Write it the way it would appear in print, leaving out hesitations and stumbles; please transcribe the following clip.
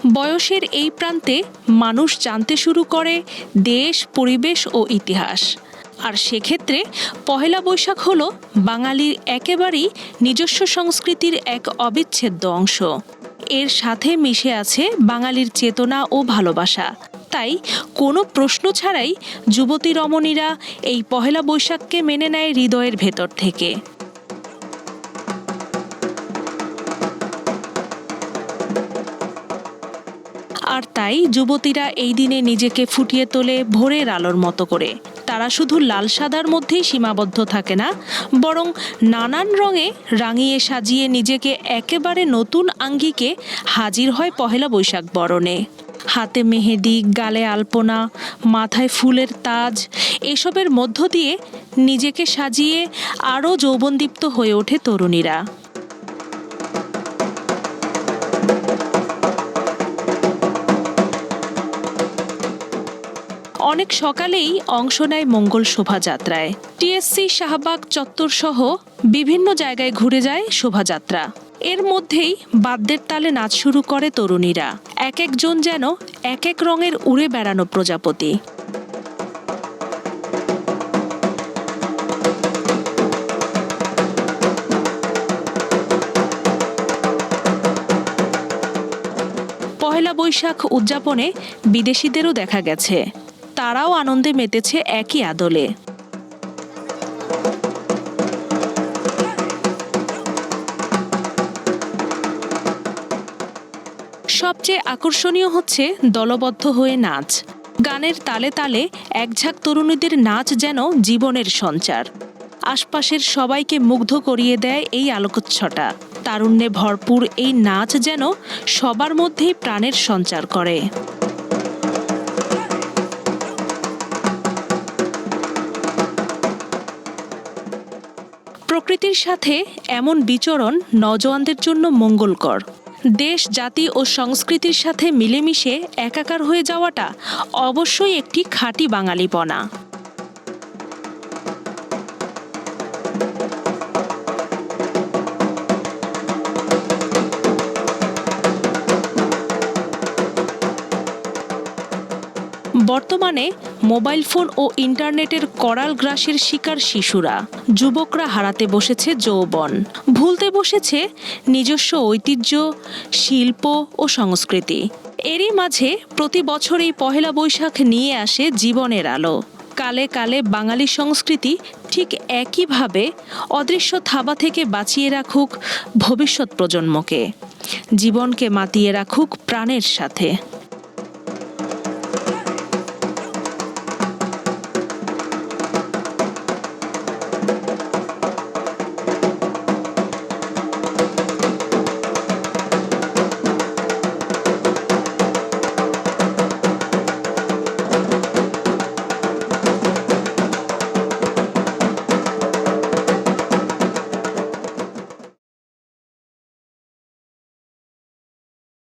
বয়সের এই প্রান্তে মানুষ জানতে শুরু করে দেশ, পরিবেশ ও ইতিহাস। আর সেক্ষেত্রে পহেলা বৈশাখ হলো বাঙালির একেবারেই নিজস্ব সংস্কৃতির এক অবিচ্ছেদ্য অংশ। এর সাথে মিশে আছে বাঙালির চেতনা ও ভালোবাসা। তাই কোনো প্রশ্ন ছাড়াই যুবতী রমণীরা এই পহেলা বৈশাখকে মেনে নেয় হৃদয়ের ভেতর থেকে। আর তাই যুবতীরা এই দিনে নিজেকে ফুটিয়ে তোলে ভোরের আলোর মতো করে। তারা শুধু লাল সাদার মধ্যেই সীমাবদ্ধ থাকে না, বরং নানান রঙে রাঙিয়ে সাজিয়ে নিজেকে একেবারে নতুন আঙ্গিকে হাজির হয় পহেলা বৈশাখ বরণে। হাতে মেহেদি, গালে আলপনা, মাথায় ফুলের তাজ, এসবের মধ্য দিয়ে নিজেকে সাজিয়ে আরও যৌবনদীপ্ত হয়ে ওঠে তরুণীরা। অনেক সকালেই অংশ নেয় মঙ্গল শোভাযাত্রায়। টিএসসি, শাহবাগ চত্বর সহ বিভিন্ন জায়গায় ঘুরে যায় শোভাযাত্রা। এর মধ্যেই বাদ্যের তালে নাচ শুরু করে তরুণীরা। এক একজন যেন এক এক রঙের উড়ে বেড়ানো প্রজাপতি। পহেলা বৈশাখ উদযাপনে বিদেশিদেরও দেখা গেছে। তারাও আনন্দে মেতেছে একই আদলে। সবচেয়ে আকর্ষণীয় হচ্ছে দলবদ্ধ হয়ে নাচ। গানের তালে তালে একঝাঁক তরুণীদের নাচ যেন জীবনের সঞ্চার। আশপাশের সবাইকে মুগ্ধ করিয়ে দেয় এই আলোকচ্ছটা। তারুণ্যে ভরপুর এই নাচ যেন সবার মধ্যেই প্রাণের সঞ্চার করে। প্রকৃতির সাথে এমন বিচরণ নওজোয়ানদের জন্য মঙ্গলকর। দেশ, জাতি ও সংস্কৃতির সাথে মিলেমিশে একাকার হয়ে যাওয়াটা অবশ্যই একটি খাঁটি বাঙালিপনা। বর্তমানে মোবাইল ফোন ও ইন্টারনেটের করাল গ্রাসের শিকার শিশুরা, যুবকরা হারাতে বসেছে যৌবন, ভুলতে বসেছে নিজস্ব ঐতিহ্য, শিল্প ও সংস্কৃতি। এরই মাঝে প্রতি বছর এই পহেলা বৈশাখ নিয়ে আসে জীবনের আলো। কালে কালে বাঙালি সংস্কৃতি ঠিক একইভাবে অদৃশ্য থাবা থেকে বাঁচিয়ে রাখুক ভবিষ্যৎ প্রজন্মকে, জীবনকে মাতিয়ে রাখুক প্রাণের সাথে।